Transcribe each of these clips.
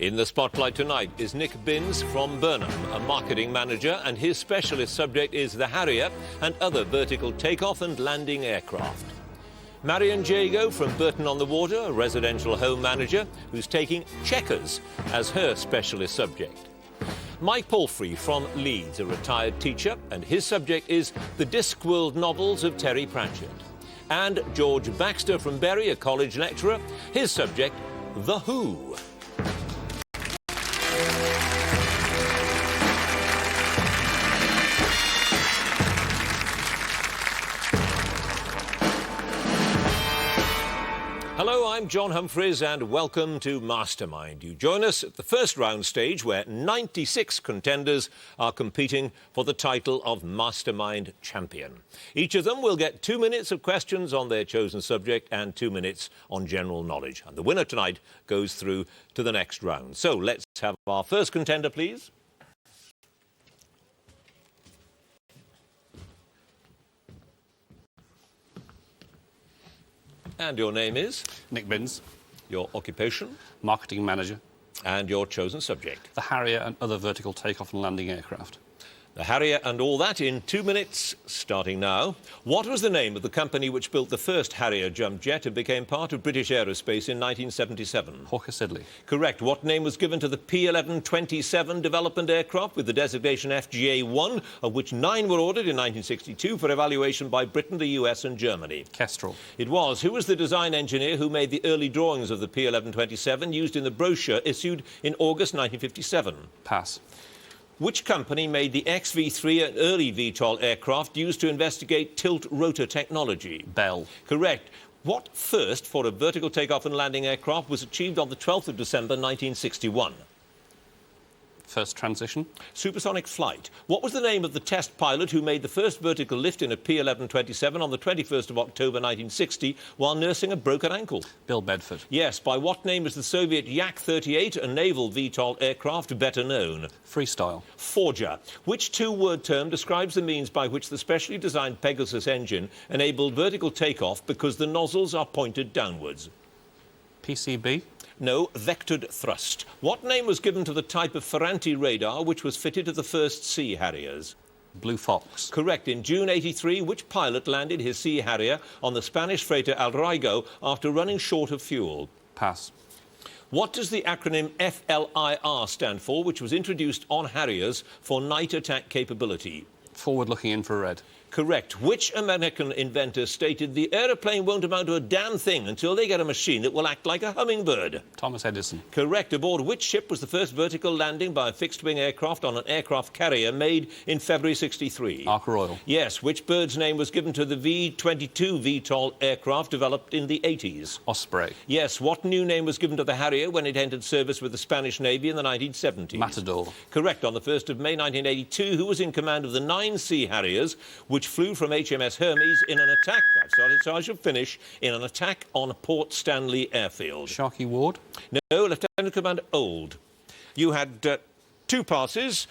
In the spotlight tonight is Nick Binns from Burnham, a marketing manager, and his specialist subject is the Harrier and other vertical takeoff and landing aircraft. Marian Jago from Burton-on-the-Water, a residential home manager, who's taking Chequers as her specialist subject. Mike Palfrey from Leeds, a retired teacher, and his subject is the Discworld novels of Terry Pratchett. And George Baxter from Bury, a college lecturer, his subject, The Who. Hello, I'm John Humphreys and welcome to Mastermind. You join us at the first round stage where 96 contenders are competing for the title of Mastermind Champion. Each of them will get 2 minutes of questions on their chosen subject and 2 minutes on general knowledge. And the winner tonight goes through to the next round. So let's have our first contender, please. And your name is? Nick Binns. Your occupation? Marketing manager. And your chosen subject? The Harrier and other vertical takeoff and landing aircraft. The Harrier and all that in 2 minutes, starting now. What was the name of the company which built the first Harrier jump jet and became part of British aerospace in 1977? Hawker Siddeley. Correct. What name was given to the P1127 development aircraft with the designation FGA-1, of which 9 were ordered in 1962 for evaluation by Britain, the US and Germany? Kestrel. It was. Who was the design engineer who made the early drawings of the P1127 used in the brochure issued in August 1957? Pass. Which company made the XV-3 and early VTOL aircraft used to investigate tilt-rotor technology? Bell. Correct. What first for a vertical takeoff and landing aircraft was achieved on the 12th of December 1961? First transition. Supersonic flight. What was the name of the test pilot who made the first vertical lift in a P1127 on the 21st of October 1960 while nursing a broken ankle? Bill Bedford. Yes. By what name is the Soviet Yak-38, a naval VTOL aircraft, better known? Freestyle. Forger. Which two-word term describes the means by which the specially designed Pegasus engine enabled vertical takeoff because the nozzles are pointed downwards? PCB. No, vectored thrust. What name was given to the type of Ferranti radar which was fitted to the first Sea Harriers? Blue Fox. Correct. In June '83, which pilot landed his Sea Harrier on the Spanish freighter El Rigo after running short of fuel? Pass. What does the acronym FLIR stand for, which was introduced on Harriers for night attack capability? Forward-looking infrared. Correct. Which American inventor stated the aeroplane won't amount to a damn thing until they get a machine that will act like a hummingbird? Thomas Edison. Correct. Aboard which ship was the first vertical landing by a fixed-wing aircraft on an aircraft carrier made in February '63? Ark Royal. Yes. Which bird's name was given to the V-22 VTOL aircraft developed in the '80s? Osprey. Yes. What new name was given to the Harrier when it entered service with the Spanish Navy in the 1970s? Matador. Correct. On the 1st of May 1982, who was in command of the 9 Sea Harriers, which flew from HMS Hermes in an attack, I've started so I shall finish, in an attack on Port Stanley Airfield? Sharkey Ward. No, Lieutenant Commander Old. You had 2 passes.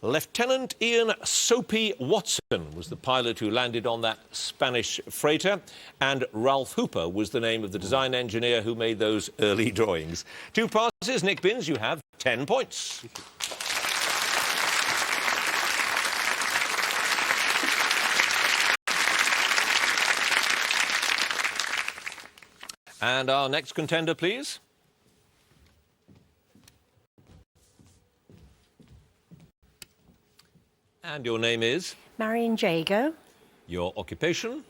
Lieutenant Ian Soapy Watson was the pilot who landed on that Spanish freighter, and Ralph Hooper was the name of the design engineer who made those early drawings. 2 passes. Nick Binns, you have 10 points. And our next contender, please. And your name is? Marian Jago. Your occupation?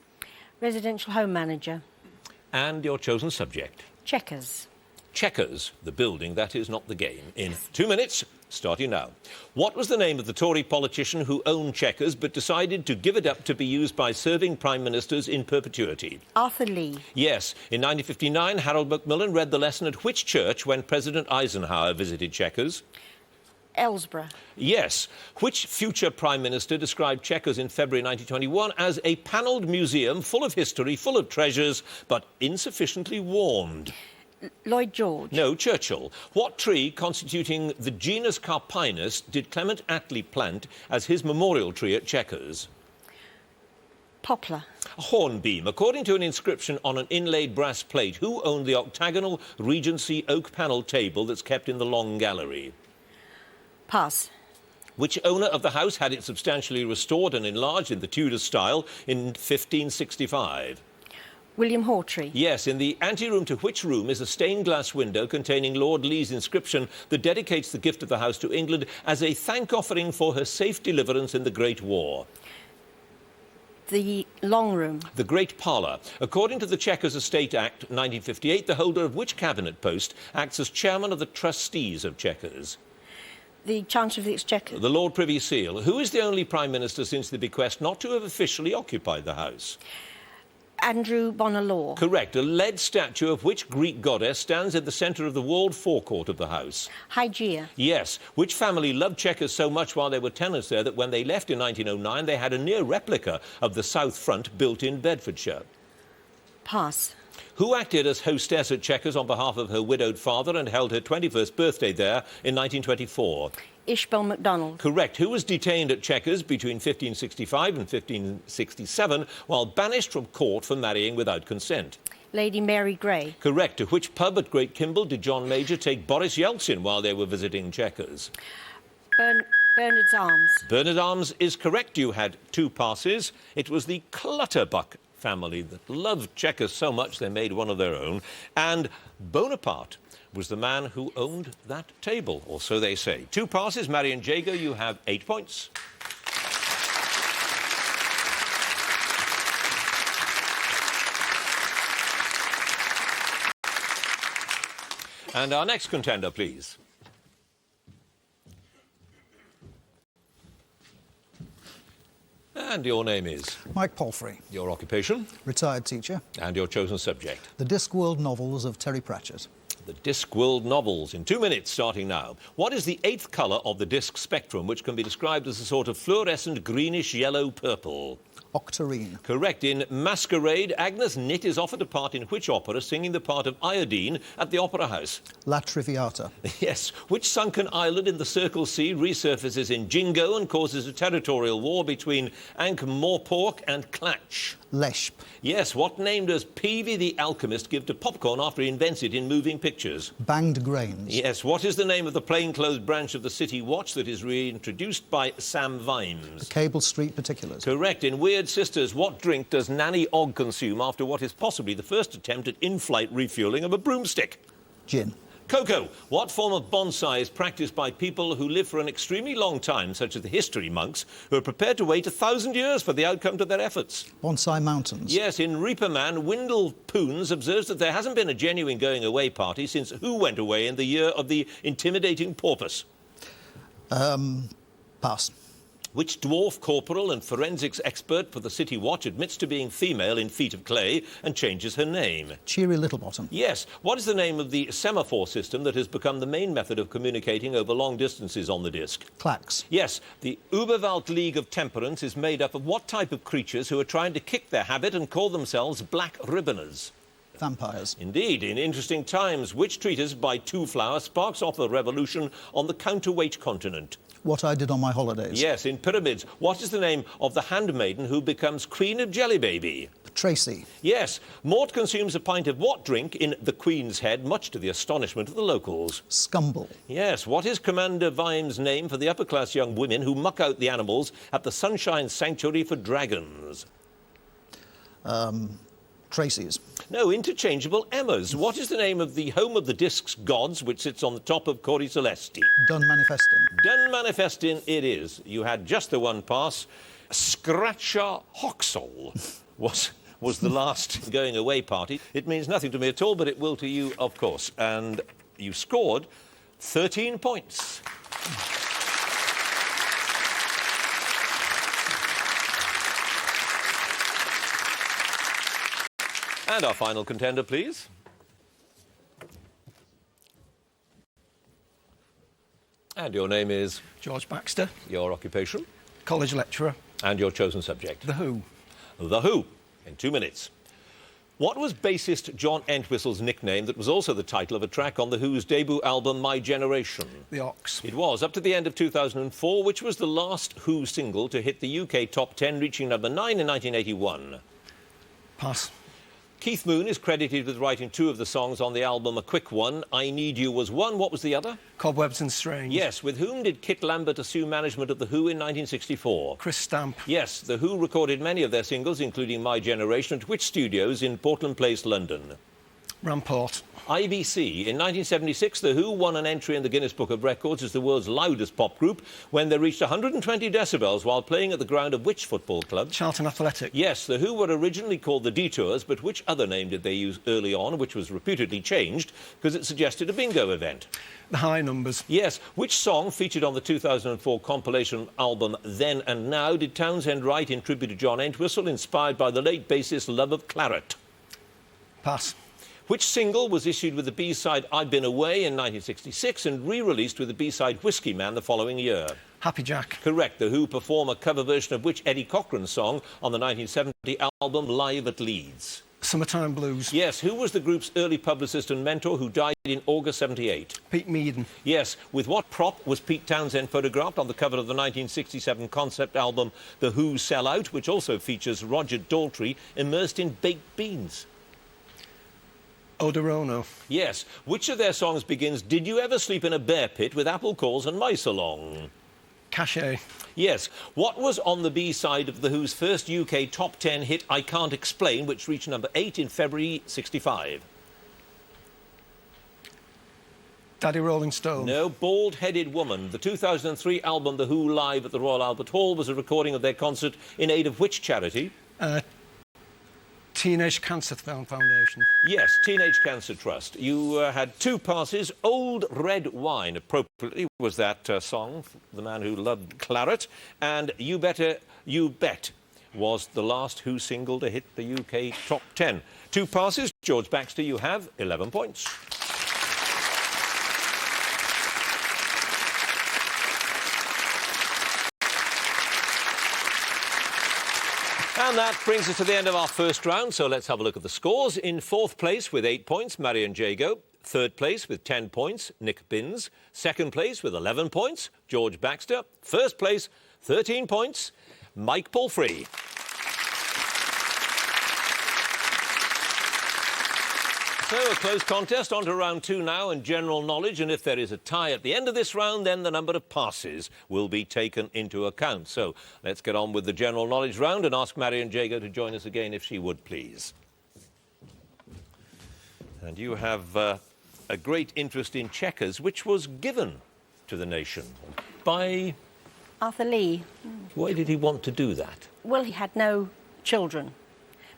Residential home manager. And your chosen subject? Chequers. Chequers, the building, that is not the game. In 2 minutes, starting now. What was the name of the Tory politician who owned Chequers but decided to give it up to be used by serving prime ministers in perpetuity? Arthur Lee. Yes. In 1959, Harold Macmillan read the lesson at which church when President Eisenhower visited Chequers? Ellsborough. Yes. Which future Prime Minister described Chequers in February 1921 as a panelled museum full of history, full of treasures, but insufficiently warmed? Lloyd George. No, Churchill. What tree constituting the genus Carpinus did Clement Attlee plant as his memorial tree at Chequers? Poplar. A hornbeam. According to an inscription on an inlaid brass plate, who owned the octagonal Regency oak panel table that's kept in the Long Gallery? Pass. Which owner of the house had it substantially restored and enlarged in the Tudor style in 1565? William Hawtrey. Yes, in the anteroom to which room is a stained glass window containing Lord Lee's inscription that dedicates the gift of the house to England as a thank offering for her safe deliverance in the Great War? The long room. The Great Parlour. According to the Chequers Estate Act 1958, the holder of which cabinet post acts as chairman of the trustees of Chequers? The Chancellor of the Exchequer. The Lord Privy Seal. Who is the only Prime Minister since the bequest not to have officially occupied the house? Andrew Bonar Law. Correct. A lead statue of which Greek goddess stands in the centre of the walled forecourt of the house? Hygeia. Yes. Which family loved Chequers so much while they were tenants there that when they left in 1909 they had a near replica of the south front built in Bedfordshire? Pass. Who acted as hostess at Chequers on behalf of her widowed father and held her 21st birthday there in 1924? Ishbel MacDonald. Correct. Who was detained at Chequers between 1565 and 1567 while banished from court for marrying without consent? Lady Mary Grey. Correct. To which pub at Great Kimble did John Major take Boris Yeltsin while they were visiting Chequers? Bernard's Arms. Bernard Arms is correct. You had 2 passes. It was the Clutterbuck family that loved Chequers so much they made one of their own. And Bonaparte was the man who owned that table, or so they say. 2 passes. Marian Jago, you have 8 points. And our next contender, please. And your name is? Mike Palfrey, Your occupation? retired teacher. And your chosen subject? The Discworld novels of Terry Pratchett. The Discworld novels, in 2 minutes, starting now. What is the 8th colour of the disc spectrum, which can be described as a sort of fluorescent greenish-yellow-purple? Octarine. Correct. In Masquerade, Agnes Nitt is offered a part in which opera, singing the part of Iodine at the Opera House? La Traviata. Yes. Which sunken island in the Circle Sea resurfaces in Jingo and causes a territorial war between Ankh-Morpork and Clatch? Leshp. Yes. What name does Peavy the Alchemist give to popcorn after he invents it in moving pictures? Banged grains. Yes. What is the name of the plainclothes branch of the City Watch that is reintroduced by Sam Vimes? Cable Street Particulars. Correct. In Weird Sisters, what drink does Nanny Ogg consume after what is possibly the first attempt at in-flight refuelling of a broomstick? Gin. Cocoa. What form of bonsai is practised by people who live for an extremely long time, such as the history monks, who are prepared to wait 1,000 years for the outcome to their efforts? Bonsai Mountains. Yes, in Reaperman, Windle Poons observes that there hasn't been a genuine going-away party since who went away in the year of the intimidating porpoise? Pass. Which dwarf corporal and forensics expert for the City Watch admits to being female in Feet of Clay and changes her name? Cheery Littlebottom. Yes. What is the name of the semaphore system that has become the main method of communicating over long distances on the disc? Clacks. Yes. The Uberwald League of Temperance is made up of what type of creatures who are trying to kick their habit and call themselves black ribboners? Vampires. Indeed. In Interesting Times, which treatise by Two Flower sparks off a revolution on the counterweight continent? What I Did on My Holidays. Yes, in Pyramids, what is the name of the handmaiden who becomes Queen of Jellybaby? Tracy. Yes, Mort consumes a pint of what drink in The Queen's Head, much to the astonishment of the locals? Scumble. Yes, what is Commander Vimes' name for the upper-class young women who muck out the animals at the Sunshine Sanctuary for Dragons? Tracy's. No, interchangeable Emmas. What is the name of the home of the disc's gods, which sits on the top of Cori Celesti? Done Manifesting. Done Manifesting it is. You had just the 1 pass. Scratcher Hoxall was the last going-away party. It means nothing to me at all, but it will to you, of course. And you scored 13 points. And our final contender, please. And your name is? George Baxter, Your occupation? college lecturer. And your chosen subject? The Who. The Who, in 2 minutes. What was bassist John Entwistle's nickname that was also the title of a track on The Who's debut album, My Generation? The Ox. It was, up to the end of 2004, which was the last Who single to hit the UK top 10, reaching number 9 in 1981. Pass. Keith Moon is credited with writing 2 of the songs on the album. A quick one, I Need You was one. What was the other? Cobwebs and Strange. Yes, with whom did Kit Lambert assume management of The Who in 1964? Chris Stamp. Yes, The Who recorded many of their singles, including My Generation, at which studios in Portland Place, London? Rampart. IBC. In 1976, The Who won an entry in the Guinness Book of Records as the world's loudest pop group when they reached 120 decibels while playing at the ground of which football club? Charlton Athletic. Yes, The Who were originally called the Detours, but which other name did they use early on, which was reputedly changed because it suggested a bingo event? The High Numbers. Yes, which song featured on the 2004 compilation album Then and Now did Townsend write in tribute to John Entwistle, inspired by the late bassist's love of claret? Pass. Which single was issued with the B-side I've Been Away in 1966 and re-released with the B-side Whiskey Man the following year? Happy Jack. Correct. The Who perform a cover version of which Eddie Cochran song on the 1970 album Live at Leeds? Summertime Blues. Yes. Who was the group's early publicist and mentor who died in August 78? Pete Meaden. Yes. With what prop was Pete Townsend photographed on the cover of the 1967 concept album The Who Sell Out, which also features Roger Daltrey immersed in baked beans? Odorono. Yes. Which of their songs begins, Did you ever sleep in a bear pit with apple cores and mice along? Cachet. Yes. What was on the B-side of The Who's first UK top 10 hit, I Can't Explain, which reached number 8 in February 65? Daddy Rolling Stone. No, Bald-Headed Woman. The 2003 album The Who Live at the Royal Albert Hall was a recording of their concert in aid of which charity? Teenage Cancer Foundation. Yes, Teenage Cancer Trust. You had 2 passes. Old Red Wine, appropriately, was that song, The Man Who Loved Claret. And You Better You Bet was the last Who single to hit the UK top 10. 2 passes. George Baxter, you have 11 points. And that brings us to the end of our first round, so let's have a look at the scores. In 4th place with 8 points, Marian Jago. 3rd place with 10 points, Nick Binns. 2nd place with 11 points, George Baxter. 1st place, 13 points, Mike Palfrey. So, a close contest, on to round 2 now, and general knowledge, and if there is a tie at the end of this round, then the number of passes will be taken into account. So, let's get on with the general knowledge round and ask Marian Jago to join us again, if she would, please. And you have a great interest in Chequers, which was given to the nation by... Arthur Lee. Why did he want to do that? Well, he had no children,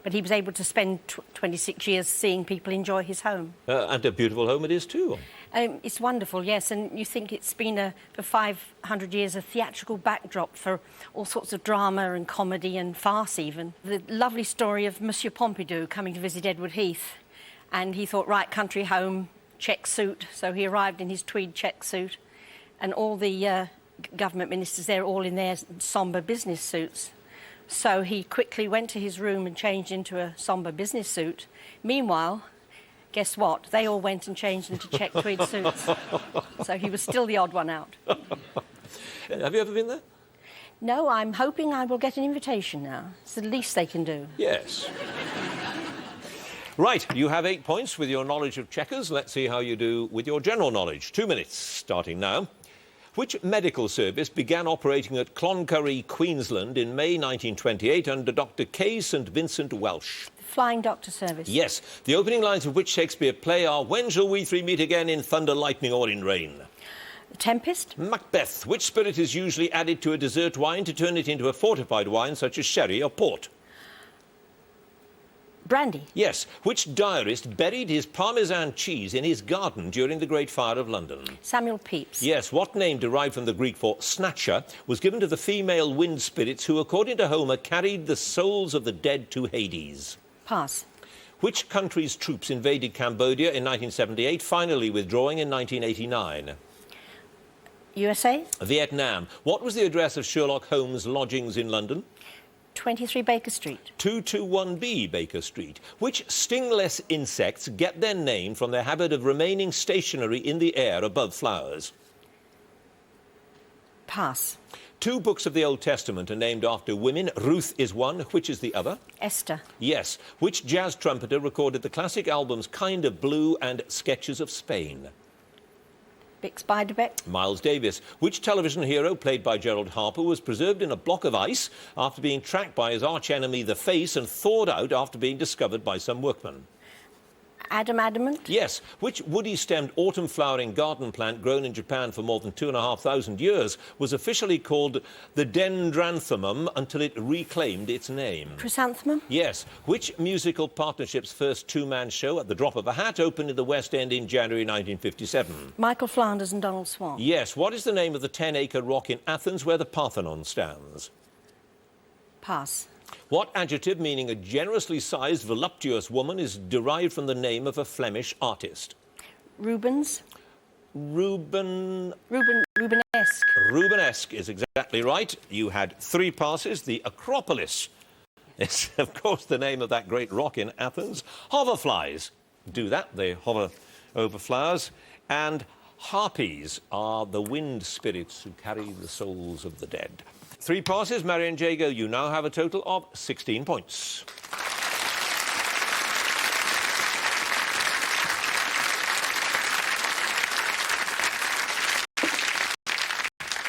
but he was able to spend 26 years seeing people enjoy his home. And a beautiful home it is, too. It's wonderful, yes, and you think it's been, for 500 years, a theatrical backdrop for all sorts of drama and comedy and farce, even. The lovely story of Monsieur Pompidou coming to visit Edward Heath, and he thought, right, country home, check suit, so he arrived in his tweed check suit, and all the government ministers there, all in their sombre business suits. So he quickly went to his room and changed into a sombre business suit. Meanwhile, guess what? They all went and changed into check tweed suits. So he was still the odd one out. Have you ever been there? No, I'm hoping I will get an invitation now. It's the least they can do. Yes. Right, you have 8 points with your knowledge of Chequers. Let's see how you do with your general knowledge. 2 minutes, starting now. Which medical service began operating at Cloncurry, Queensland in May 1928 under Dr. K. St Vincent Welsh? The Flying Doctor Service. Yes. The opening lines of which Shakespeare play are, When shall we three meet again in thunder, lightning or in rain? The Tempest. Macbeth. Which spirit is usually added to a dessert wine to turn it into a fortified wine such as sherry or port? Brandy. Yes. Which diarist buried his Parmesan cheese in his garden during the Great Fire of London? Samuel Pepys. Yes. What name derived from the Greek for snatcher was given to the female wind spirits who, according to Homer, carried the souls of the dead to Hades? Pass. Which country's troops invaded Cambodia in 1978, finally withdrawing in 1989? USA. Vietnam. What was the address of Sherlock Holmes' lodgings in London? 23 Baker Street. 221B Baker Street. Which stingless insects get their name from their habit of remaining stationary in the air above flowers? Pass. 2 books of the Old Testament are named after women. Ruth is one. Which is the other? Esther. Yes. Which jazz trumpeter recorded the classic albums Kind of Blue and Sketches of Spain? Bix Beiderbecke. Miles Davis. Which television hero, played by Gerald Harper, was preserved in a block of ice after being tracked by his archenemy, the Face, and thawed out after being discovered by some workmen? Adam Adamant. Yes. Which woody-stemmed autumn-flowering garden plant grown in Japan for more than 2,500 years was officially called the dendranthemum until it reclaimed its name? Chrysanthemum. Yes. Which musical partnership's first two-man show, At the Drop of a Hat, opened in the West End in January 1957? Michael Flanders and Donald Swan. Yes. What is the name of the 10-acre rock in Athens where the Parthenon stands? Pass. What adjective meaning a generously sized, voluptuous woman is derived from the name of a Flemish artist? Rubens. Rubenesque. Rubenesque is exactly right. You had 3 passes. The Acropolis is, of course, the name of that great rock in Athens. Hoverflies do that. They hover over flowers. And harpies are the wind spirits who carry the souls of the dead. 3 passes. Marian, Jago, you now have a total of 16 points.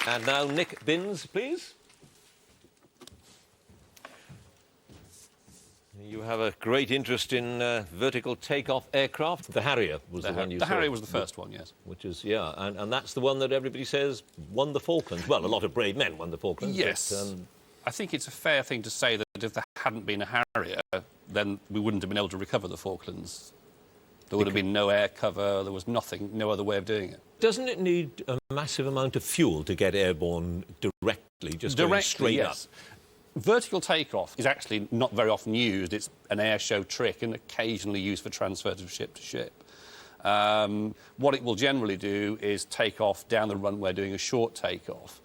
And now Nick Binns, please. You have a great interest in vertical takeoff aircraft. The Harrier was the one you saw. The Harrier was the first one, yes. Which is, yeah, and that's the one that everybody says won the Falklands. Well, a lot of brave men won the Falklands. Yes. But, I think it's a fair thing to say that if there hadn't been a Harrier, then we wouldn't have been able to recover the Falklands. There would have been no air cover, there was nothing, no other way of doing it. Doesn't it need a massive amount of fuel to get airborne directly, just going straight yes. Up? Vertical takeoff is actually not very often used. It's an air show trick and occasionally used for transfer from ship to ship. What it will generally do is take off down the runway doing a short takeoff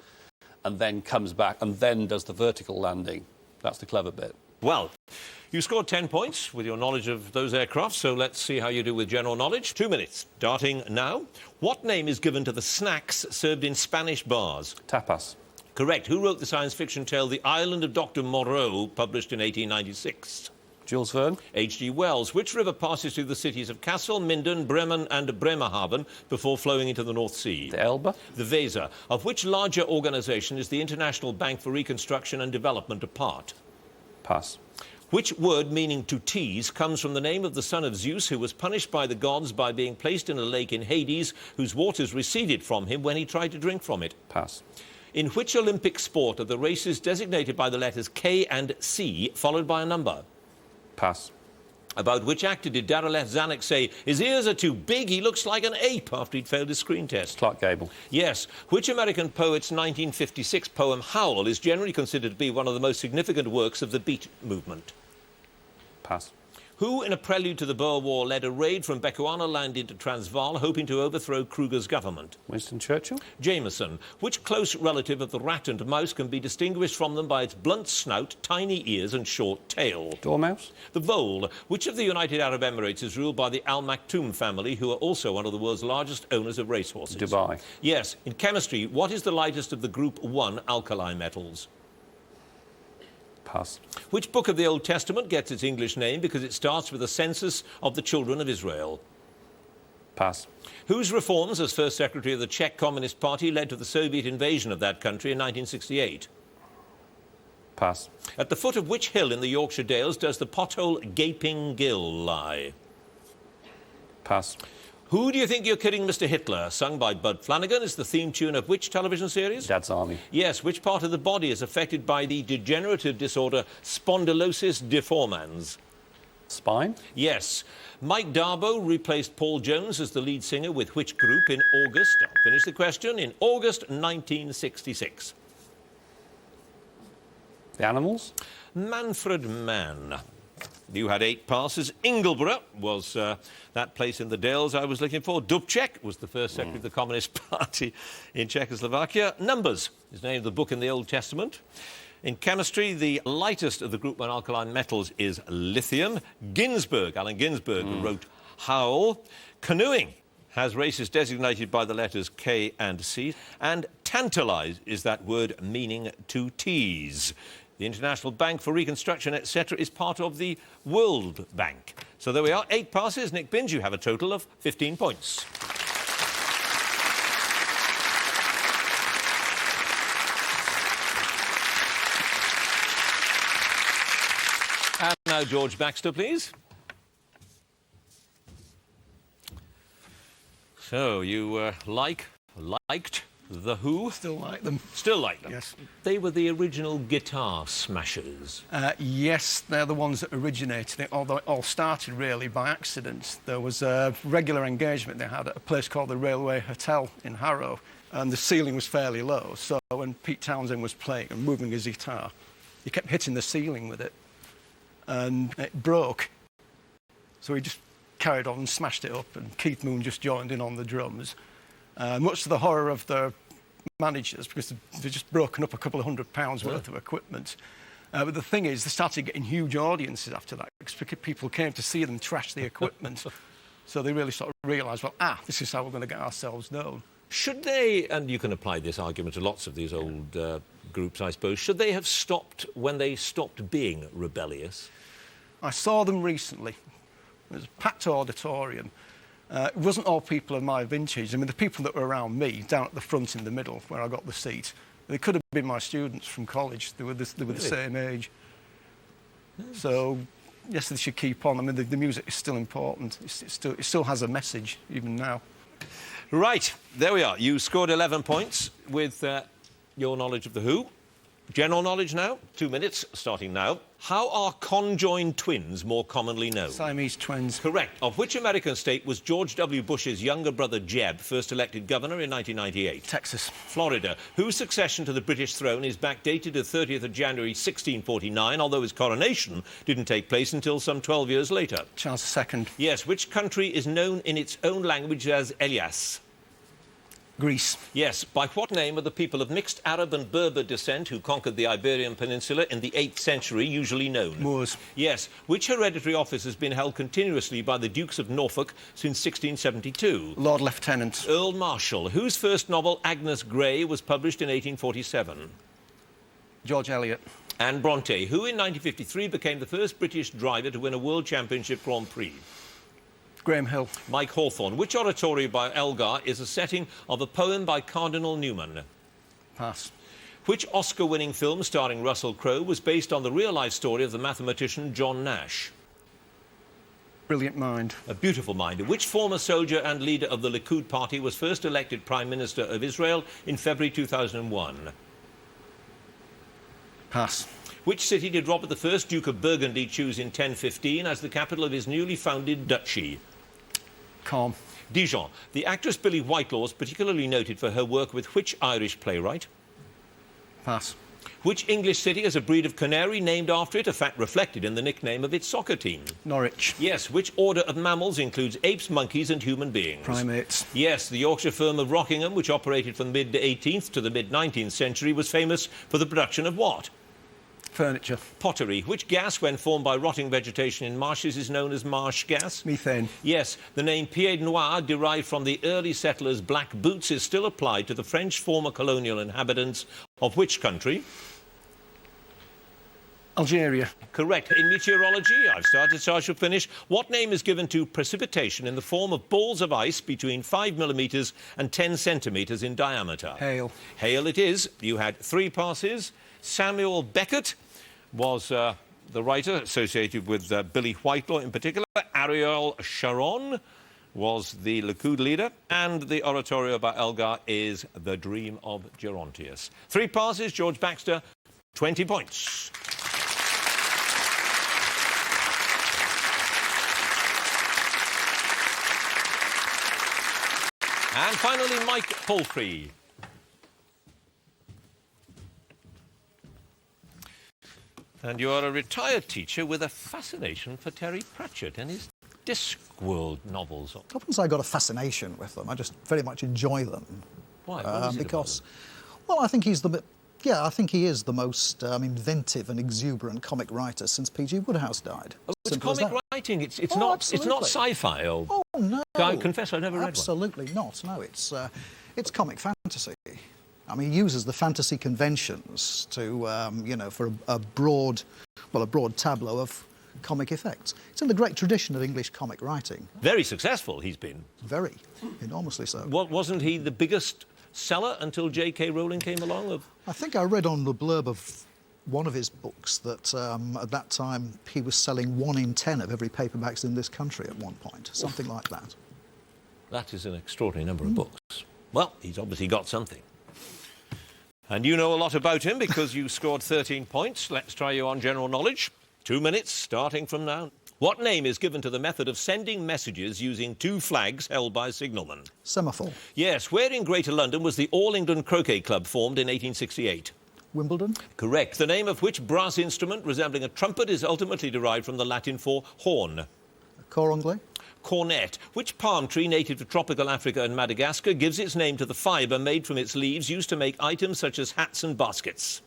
and then comes back and then does the vertical landing. That's the clever bit. Well, you scored 10 points with your knowledge of those aircraft, so let's see how you do with general knowledge. 2 minutes, starting now. What name is given to the snacks served in Spanish bars? Tapas. Correct. Who wrote the science fiction tale The Island of Dr. Moreau, published in 1896? Jules Verne. H.G. Wells. Which river passes through the cities of Kassel, Minden, Bremen and Bremerhaven before flowing into the North Sea? The Elbe. The Weser. Of which larger organisation is the International Bank for Reconstruction and Development a part? Pass. Which word meaning to tease comes from the name of the son of Zeus who was punished by the gods by being placed in a lake in Hades whose waters receded from him when he tried to drink from it? Pass. In which Olympic sport are the races designated by the letters K and C followed by a number? Pass. About which actor did Darryl F. Zanuck say, his ears are too big, he looks like an ape, after he'd failed his screen test? Clark Gable. Yes. Which American poet's 1956 poem Howl is generally considered to be one of the most significant works of the Beat movement? Pass. Who, in a prelude to the Boer War, led a raid from Bechuanaland into Transvaal, hoping to overthrow Kruger's government? Winston Churchill. Jameson. Which close relative of the rat and mouse can be distinguished from them by its blunt snout, tiny ears and short tail? Dormouse. The vole. Which of the United Arab Emirates is ruled by the Al Maktoum family, who are also one of the world's largest owners of racehorses? Dubai. Yes. In chemistry, what is the lightest of the Group 1 alkali metals? Pass. Which book of the Old Testament gets its English name because it starts with a census of the children of Israel? Pass. Whose reforms as first secretary of the Czech Communist Party led to the Soviet invasion of that country in 1968? Pass. At the foot of which hill in the Yorkshire Dales does the pothole Gaping Gill lie? Pass. Who do you think you're kidding, Mr. Hitler? Sung by Bud Flanagan is the theme tune of which television series? Dad's Army. Yes. Which part of the body is affected by the degenerative disorder spondylosis deformans? Spine. Yes. Mike Darbo replaced Paul Jones as the lead singer with which group in August? I'll finish the question. In August 1966. The Animals. Manfred Mann. You had 8 passes. Ingleborough was that place in the Dales I was looking for. Dubček was the first secretary of the Communist Party in Czechoslovakia. Numbers is the name of the book in the Old Testament. In chemistry, the lightest of the group 1 alkaline metals is lithium. Ginsberg, Allen Ginsberg, wrote Howl. Canoeing has races designated by the letters K and C. And tantalise is that word meaning to tease. The International Bank for Reconstruction, etc., is part of the World Bank. So there we are, 8 passes. Nick Binns, you have a total of 15 points. And now George Baxter, please. So you liked The Who? Still like them. Still like them? Yes. They were the original guitar smashers. Yes, they're the ones that originated it, although it all started really by accident. There was a regular engagement they had at a place called the Railway Hotel in Harrow, and the ceiling was fairly low, so when Pete Townsend was playing and moving his guitar, he kept hitting the ceiling with it, and it broke. So he just carried on and smashed it up, and Keith Moon just joined in on the drums. Much to the horror of the managers, because they'd just broken up a couple of £100 worth of equipment. But the thing is, they started getting huge audiences after that, because people came to see them trash the equipment. So they really sort of realised, well, this is how we're going to get ourselves known. Should they, and you can apply this argument to lots of these old groups, I suppose, should they have stopped when they stopped being rebellious? I saw them recently. It was a packed auditorium. It wasn't all people of my vintage. I mean, the people that were around me, down at the front in the middle, where I got the seat, they could have been my students from college. They were the same age. Yes. So, yes, they should keep on. I mean, the music is still important. It still has a message, even now. Right, there we are. You scored 11 points with your knowledge of The Who. General knowledge now, 2 minutes, starting now. How are conjoined twins more commonly known? Siamese twins. Correct. Of which American state was George W. Bush's younger brother Jeb first elected governor in 1998? Texas. Florida. Whose succession to the British throne is backdated to 30th of January 1649, although his coronation didn't take place until some 12 years later? Charles II. Yes. Which country is known in its own language as Elias? Greece. Yes. By what name are the people of mixed Arab and Berber descent who conquered the Iberian Peninsula in the 8th century usually known? Moors. Yes. Which hereditary office has been held continuously by the Dukes of Norfolk since 1672? Lord Lieutenant. Earl Marshall. Whose first novel, Agnes Grey, was published in 1847? George Eliot. Anne Bronte. Who in 1953 became the first British driver to win a World Championship Grand Prix? Graham Hill. Mike Hawthorne. Which oratorio by Elgar is a setting of a poem by Cardinal Newman? Pass. Which Oscar-winning film starring Russell Crowe was based on the real-life story of the mathematician John Nash? Brilliant Mind. A Beautiful Mind. Which former soldier and leader of the Likud party was first elected Prime Minister of Israel in February 2001? Pass. Which city did Robert I, Duke of Burgundy, choose in 1015 as the capital of his newly founded duchy? Calm. Dijon. The actress Billie Whitelaw is particularly noted for her work with which Irish playwright? Pass. Which English city has a breed of canary named after it, a fact reflected in the nickname of its soccer team? Norwich. Yes. Which order of mammals includes apes, monkeys and human beings? Primates. Yes. The Yorkshire firm of Rockingham, which operated from the mid-18th to the mid-19th century, was famous for the production of what? Furniture. Pottery. Which gas, when formed by rotting vegetation in marshes, is known as marsh gas? Methane. Yes. The name Pied Noir, derived from the early settlers' black boots, is still applied to the French former colonial inhabitants of which country? Algeria. Correct. In meteorology, I've started, so I shall finish. What name is given to precipitation in the form of balls of ice between 5 millimetres and 10 centimetres in diameter? Hail. Hail it is. You had 3 passes. Samuel Beckett was the writer associated with Billie Whitelaw in particular. Ariel Sharon was the Likud leader. And the oratorio by Elgar is The Dream of Gerontius. 3 passes. George Baxter, 20 points. And finally, Mike Palfrey. And you are a retired teacher with a fascination for Terry Pratchett and his Discworld novels. I wouldn't say I got a fascination with them. I just very much enjoy them. Why? What is it because, well, I think he's the Yeah, I think he is the most inventive and exuberant comic writer since P.G. Wodehouse died. Oh, it's Simple as comic that. writing. It's Oh, not absolutely. sci-fi. Or... Oh, no. I confess I've never read one. Absolutely not. No, it's comic fantasy. I mean, he uses the fantasy conventions to, for a broad tableau of comic effects. It's in the great tradition of English comic writing. Very successful he's been. Very, enormously so. Wasn't he the biggest seller until J.K. Rowling came along? I think I read on the blurb of one of his books that at that time he was selling 1 in 10 of every paperbacks in this country at one point, something like that. That is an extraordinary number of books. Well, he's obviously got something. And you know a lot about him because you scored 13 points. Let's try you on general knowledge. 2 minutes, starting from now. What name is given to the method of sending messages using 2 flags held by signalmen? Semaphore. Yes. Where in Greater London was the All England Croquet Club formed in 1868? Wimbledon. Correct. The name of which brass instrument resembling a trumpet is ultimately derived from the Latin for horn? Cor anglais. Cornet. Which palm tree native to tropical Africa and Madagascar gives its name to the fibre made from its leaves used to make items such as hats and baskets?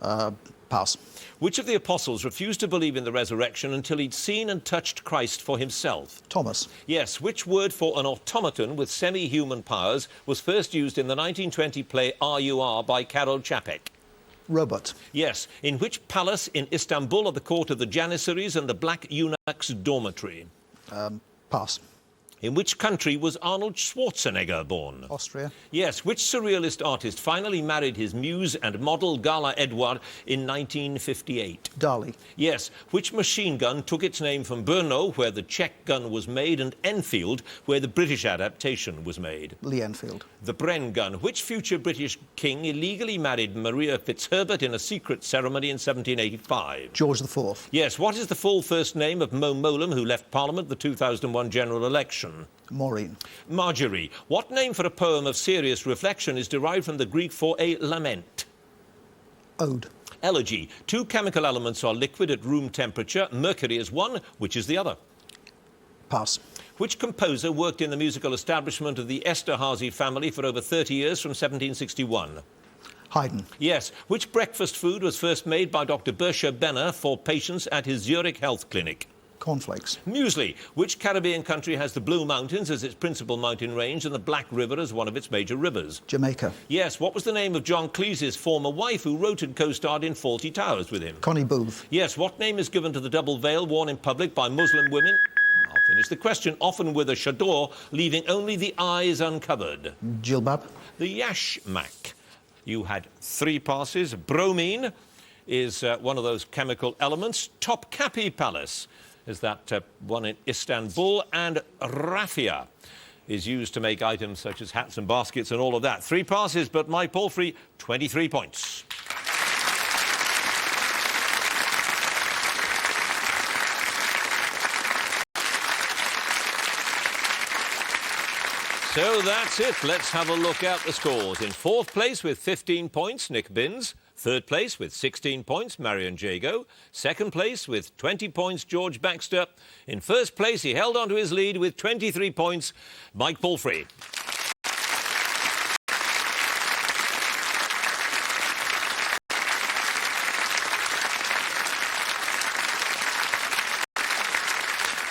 Pass. Which of the apostles refused to believe in the resurrection until he'd seen and touched Christ for himself? Thomas. Yes. Which word for an automaton with semi-human powers was first used in the 1920 play R.U.R. by Karol Čapek? Robot. Yes. In which palace in Istanbul are the court of the Janissaries and the Black Eunuchs dormitory? Pass. In which country was Arnold Schwarzenegger born? Austria. Yes. Which surrealist artist finally married his muse and model Gala Edouard in 1958? Dali. Yes. Which machine gun took its name from Brno, where the Czech gun was made, and Enfield, where the British adaptation was made? Lee Enfield. The Bren gun. Which future British king illegally married Maria Fitzherbert in a secret ceremony in 1785? George IV. Yes. What is the full first name of Mo Mowlam, who left Parliament the 2001 general election? Maureen. Marjorie. What name for a poem of serious reflection is derived from the Greek for a lament? Ode. Elegy. 2 chemical elements are liquid at room temperature. Mercury is one. Which is the other? Pass. Which composer worked in the musical establishment of the Esterhazy family for over 30 years from 1761? Haydn. Yes. Which breakfast food was first made by Dr. Bersha Benner for patients at his Zurich health clinic? Cornflakes. Muesli. Which Caribbean country has the Blue Mountains as its principal mountain range and the Black River as one of its major rivers? Jamaica. Yes. What was the name of John Cleese's former wife who wrote and co-starred in Fawlty Towers with him? Connie Booth. Yes. What name is given to the double veil worn in public by Muslim women? I'll finish the question. Often with a chador, leaving only the eyes uncovered. Jilbab. The yashmak. You had 3 passes. Bromine is one of those chemical elements. Topkapi Palace is that one in Istanbul, and raffia is used to make items such as hats and baskets and all of that. 3 passes, but Mike Palfrey, 23 points. So that's it. Let's have a look at the scores. In 4th place with 15 points, Nick Binns. 3rd place with 16 points, Marian Jago. 2nd place with 20 points, George Baxter. In 1st place, he held on to his lead with 23 points, Mike Palfrey.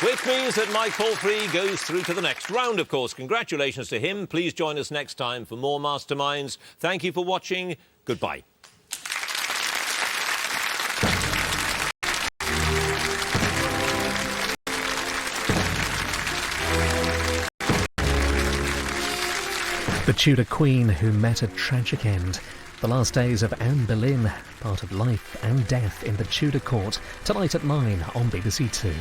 Which means that Mike Palfrey goes through to the next round, of course. Congratulations to him. Please join us next time for more Masterminds. Thank you for watching. Goodbye. The Tudor Queen who met a tragic end. The last days of Anne Boleyn, part of life and death in the Tudor court, tonight at 9 on BBC Two.